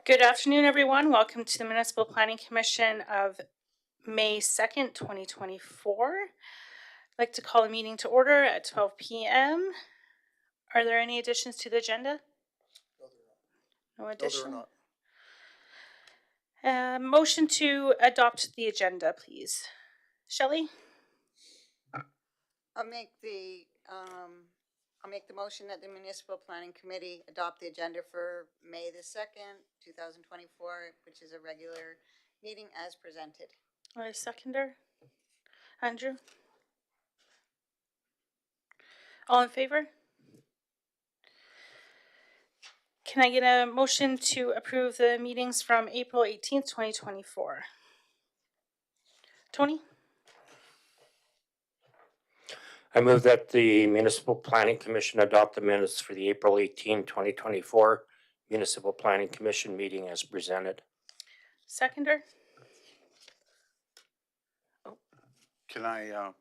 Good afternoon, everyone. Welcome to the Municipal Planning Commission of May 2nd, 2024. I'd like to call the meeting to order at 12 p.m. Are there any additions to the agenda? No addition? No, they're not. Motion to adopt the agenda, please. Shelley? I'll make the motion that the Municipal Planning Committee adopt the agenda for May the 2nd, 2024, which is a regular meeting as presented. Or a seconder? Andrew? All in favor? Can I get a motion to approve the meetings from April 18th, 2024? Tony? I move that the Municipal Planning Commission adopt the minutes for the April 18, 2024 Municipal Planning Commission meeting as presented. Seconder? Can I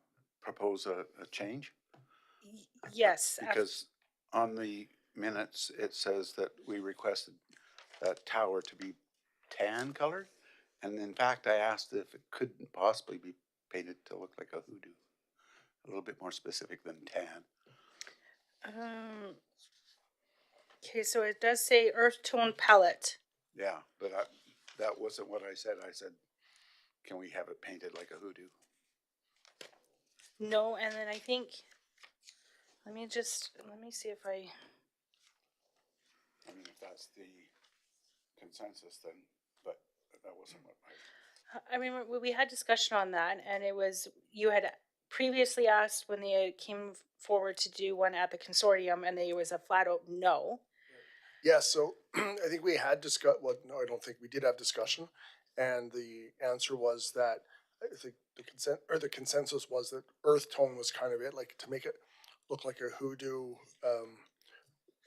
propose a change? Yes. Because on the minutes, it says that we requested that tower to be tan colored. And in fact, I asked if it couldn't possibly be painted to look like a hoodoo. A little bit more specific than tan. Okay, so it does say earth tone palette. Yeah, but that wasn't what I said. I said, can we have it painted like a hoodoo? No, and then I think, let me see if I mean, if that's the consensus, then, but that wasn't what I mean, we had discussion on that, and it was, you had previously asked when they came forward to do one at the consortium, and there was a flat out no. Yeah, so I think we had discussed, well, no, I don't think we did have discussion. And the answer was that I think the consensus was that earth tone was kind of it, like to make it look like a hoodoo.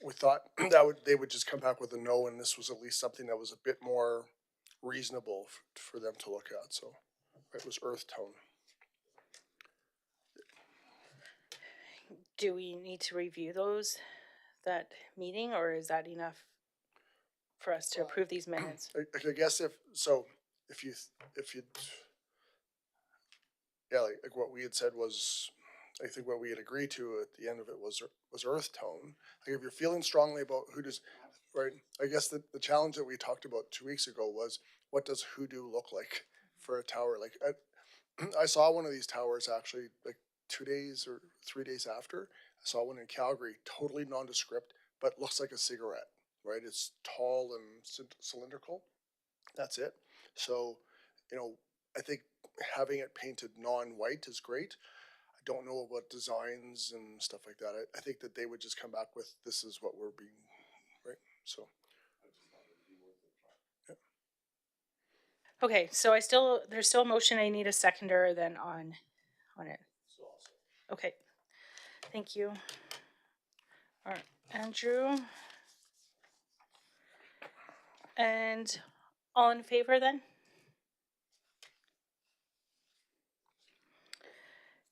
We thought that they would just come back with a no, and this was at least something that was a bit more reasonable for them to look at. So it was earth tone. Do we need to review that meeting, or is that enough for us to approve these minutes? I guess if you yeah, like what we had said was, I think what we had agreed to at the end of it was earth tone. Like if you're feeling strongly about hoodoos, right? I guess the challenge that we talked about 2 weeks ago was, what does hoodoo look like for a tower? Like I saw one of these towers actually like 2 days or 3 days after. I saw one in Calgary, totally nondescript, but looks like a cigarette, right? It's tall and cylindrical. That's it. So, I think having it painted non-white is great. I don't know about designs and stuff like that. I think that they would just come back with, this is what we're being, right? So. Yeah. Okay, so there's still a motion. I need a seconder then on it. Okay, thank you. All right, Andrew. And all in favor then?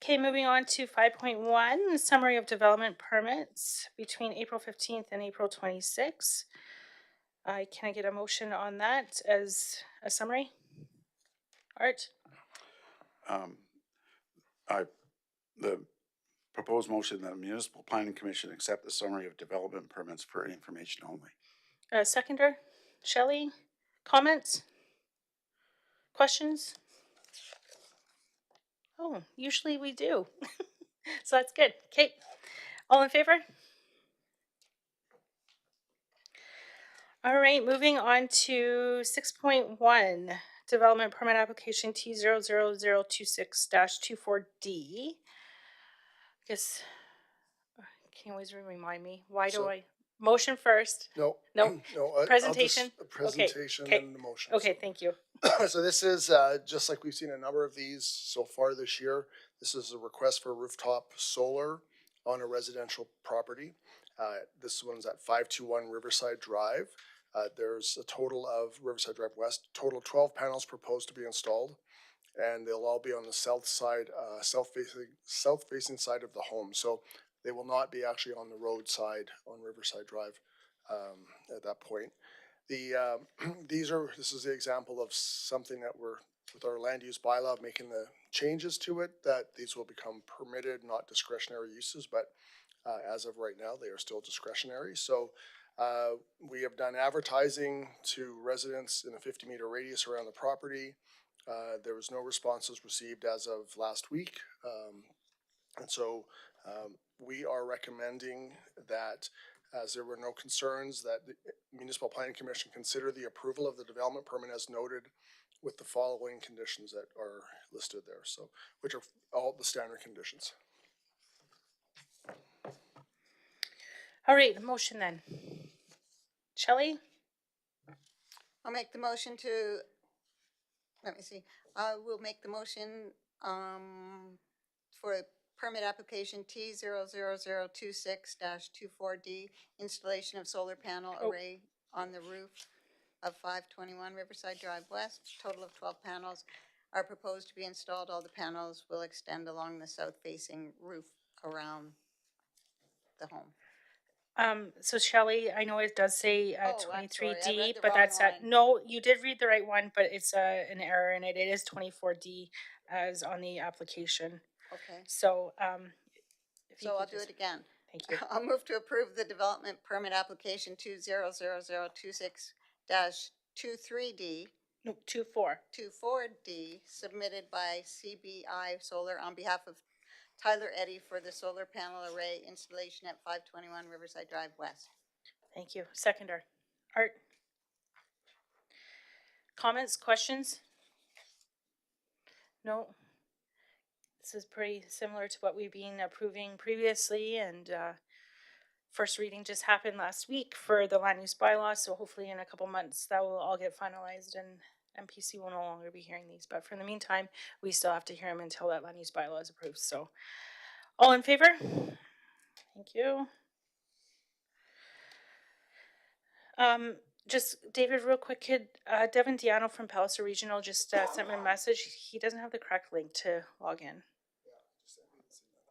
Okay, moving on to 5.1, summary of development permits between April 15th and April 26th. Can I get a motion on that as a summary? Art? The proposed motion that the Municipal Planning Commission accept the summary of development permits for information only. Seconder? Shelley? Comments? Questions? Oh, usually we do. So that's good. Okay. All in favor? All right, moving on to 6.1, development permit application T00026-24D. I guess, can you always remind me? Why do I? Motion first. No. No. No. Presentation? A presentation Okay. and the motion. Okay, thank you. So this is just like we've seen a number of these so far this year. This is a request for rooftop solar on a residential property. This one's at 521 Riverside Drive. There's a total of Riverside Drive West, total 12 panels proposed to be installed, and they'll all be on the south side, south-facing side of the home. So they will not be actually on the road side on Riverside Drive at that point. The, this is the example of something that we're, with our land use bylaw, making the changes to it, that these will become permitted, not discretionary uses, but as of right now, they are still discretionary. So we have done advertising to residents in a 50-meter radius around the property. There was no responses received as of last week. And so we are recommending that, as there were no concerns, that the Municipal Planning Commission consider the approval of the development permit as noted with the following conditions that are listed there. So, which are all the standard conditions. All right, motion then. Shelley? I'll make the motion to, let me see, I will make the motion, for permit application T 00026-24D, installation of solar panel array on the roof of 521 Riverside Drive West. Total of 12 panels are proposed to be installed. All the panels will extend along the south-facing roof around the home. So Shelley, I know it does say Oh, I'm sorry, I 23D, read the but wrong that's line. no, you did read the right one, but it's an error in it. It is 24D as on the application. Okay, So, if you so I'll could do just- it again. Thank you. I'll move to approve the development permit application 200026-23D, No, 24. 24D, submitted by CBI Solar on behalf of Tyler Eddy for the solar panel array installation at 521 Riverside Drive West. Thank you. Seconder. Art? Comments, questions? No? This is pretty similar to what we've been approving previously, and first reading just happened last week for the land use bylaw, so hopefully in a couple months that will all get finalized and MPC will no longer be hearing these. But for the meantime, we still have to hear them until that land use bylaw is approved. So, all in favor? Thank you. Just David, real quick, kid. Devin Diano from Palliser Regional just sent me a message. He doesn't have the correct link to log in.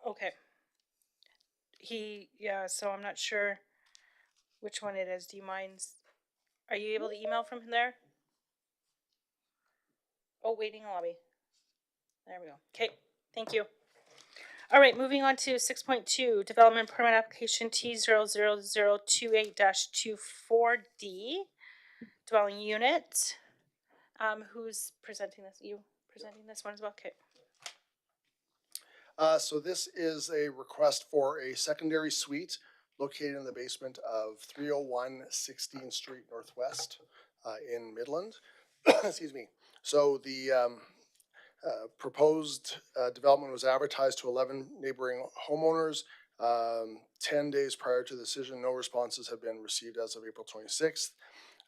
Okay. So I'm not sure which one it is. Do you mind? Are you able to email from there? Oh, waiting lobby. There we go. Okay, thank you. All right, moving on to 6.2, development permit application T00028-24D, dwelling unit. Who's presenting this? You presenting this one as well? Okay. So this is a request for a secondary suite located in the basement of 301 16th Street Northwest in Midland. Excuse me. So the proposed development was advertised to 11 neighboring homeowners. 10 days prior to the decision, no responses have been received as of April 26th.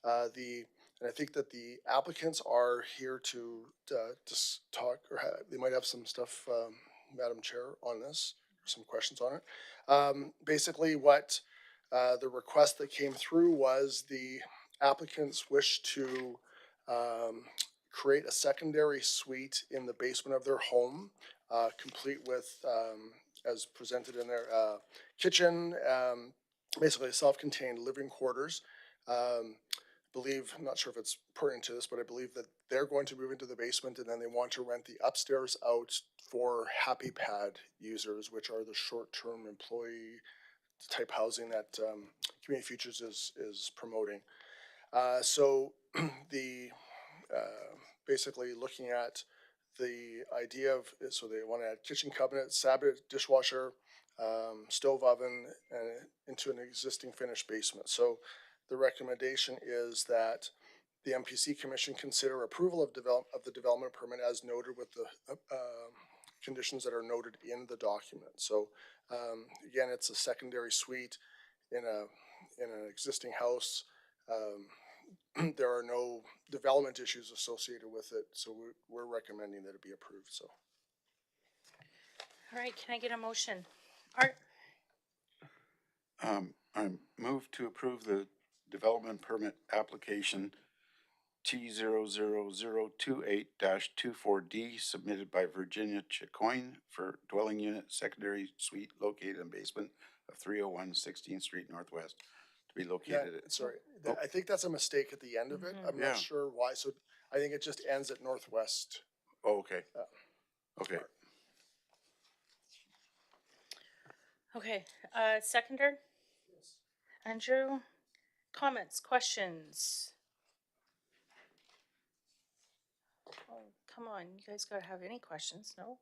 And I think that the applicants are here to just talk, or they might have some stuff, Madam Chair, on this, some questions on it. Basically, what the request that came through was the applicants wish to create a secondary suite in the basement of their home, complete with, as presented in their kitchen, basically self-contained living quarters. I'm not sure if it's pertinent to this, but I believe that they're going to move into the basement and then they want to rent the upstairs out for Happy Pad users, which are the short-term employee type housing that Community Futures is promoting. So the basically looking at the idea of, so they want to add kitchen cabinet, cabinet, dishwasher, stove oven, and into an existing finished basement. So the recommendation is that the MPC Commission consider approval of the development permit as noted with the conditions that are noted in the document. So again, it's a secondary suite in an existing house. There are no development issues associated with it, so we're recommending that it be approved. So, All right, can I get a motion? Art? I move to approve the development permit application T00028-24D submitted by Virginia Chicoine for dwelling unit secondary suite located in basement of 301 16th Street Northwest to be Yeah, located at. sorry, Oh. I think that's a mistake at the end of it. Mhm. I'm Yeah. not sure why, so I think it just ends at northwest. Oh, okay. Yeah. Okay. Okay, seconder? Andrew, comments, questions? Oh, come on, you guys gotta have any questions, no?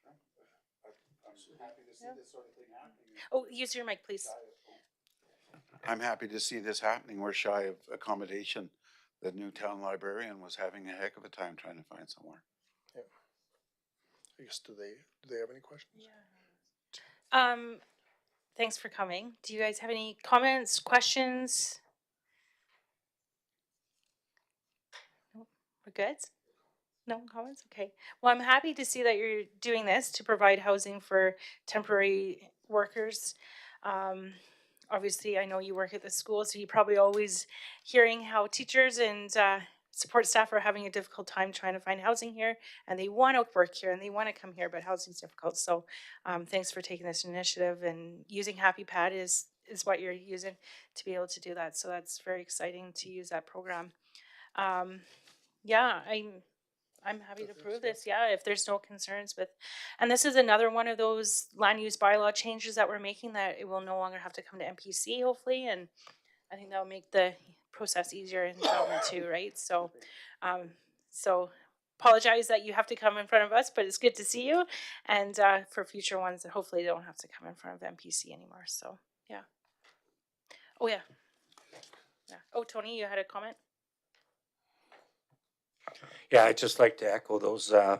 I'm happy to see Yeah. this sort of thing happening. Oh, use your mic, please. I'm happy to see this happening. We're shy of accommodation. The new town librarian was having a heck of a time trying to find somewhere. I guess, do they have any questions? Thanks for coming. Do you guys have any comments, questions? No, we're good? No comments? Okay. Well, I'm happy to see that you're doing this to provide housing for temporary workers. Obviously, I know you work at the school, so you're probably always hearing how teachers and support staff are having a difficult time trying to find housing here, and they want to work here and they want to come here, but housing's difficult. So, thanks for taking this initiative, and using Happy Pad is what you're using to be able to do that. So that's very exciting to use that program. Yeah, I'm happy to approve this, yeah, if there's no concerns with, and this is another one of those land use bylaw changes that we're making, that it will no longer have to come to MPC hopefully, and I think that'll make the process easier in development too, right? So, so apologize that you have to come in front of us, but it's good to see you, and for future ones that hopefully don't have to come in front of MPC anymore, so, yeah. Oh, yeah. Yeah. Oh, Tony, you had a comment? Yeah, I'd just like to echo those, I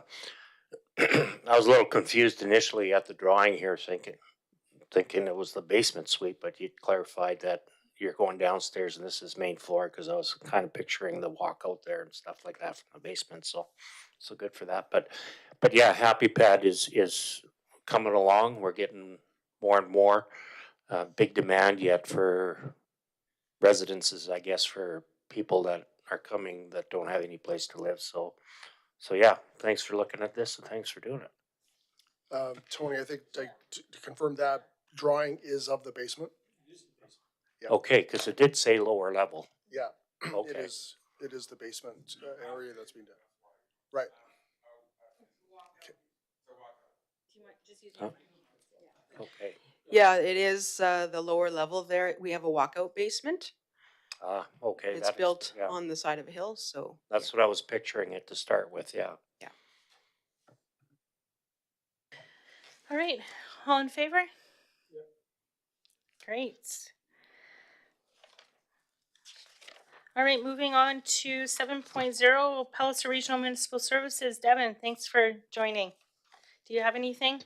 was a little confused initially at the drawing here, thinking it was the basement suite, but you clarified that you're going downstairs and this is main floor, because I was kind of picturing the walkout there and stuff like that from the basement, so good for that. But yeah, Happy Pad is coming along. We're getting more and more, big demand yet for residences, I guess, for people that are coming that don't have any place to live. So yeah, thanks for looking at this and thanks for doing it. Tony, I think to confirm that drawing is of the basement. Yeah. Okay, because it did say lower level. Yeah, Okay. it is the basement area that's being done. Right. Do you mind just using Huh? Okay. Yeah, it is the lower level there. We have a walkout basement. Okay. It's built on the side of a hill, so That's what I was picturing it to start with. Yeah. All right, all in favor? Great. All right, moving on to 7.0, Palliser Regional Municipal Services. Devin, thanks for joining. Do you have anything?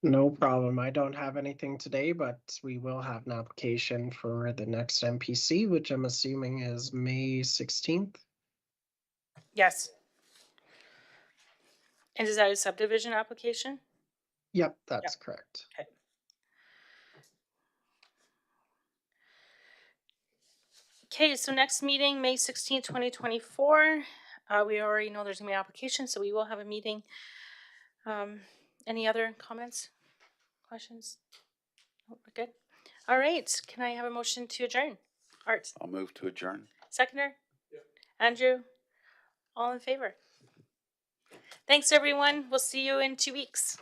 No problem. I don't have anything today, but we will have an application for the next MPC, which I'm assuming is May 16th. Yes. And is that a subdivision application? Yep, that's correct. Okay. Okay, so next meeting, May 16th, 2024. We already know there's gonna be an application, so we will have a meeting. Any other comments, questions? Oh, we're good. All right, can I have a motion to adjourn? Art, I'll move to adjourn. seconder? Andrew, all in favor? Thanks, everyone. We'll see you in 2 weeks.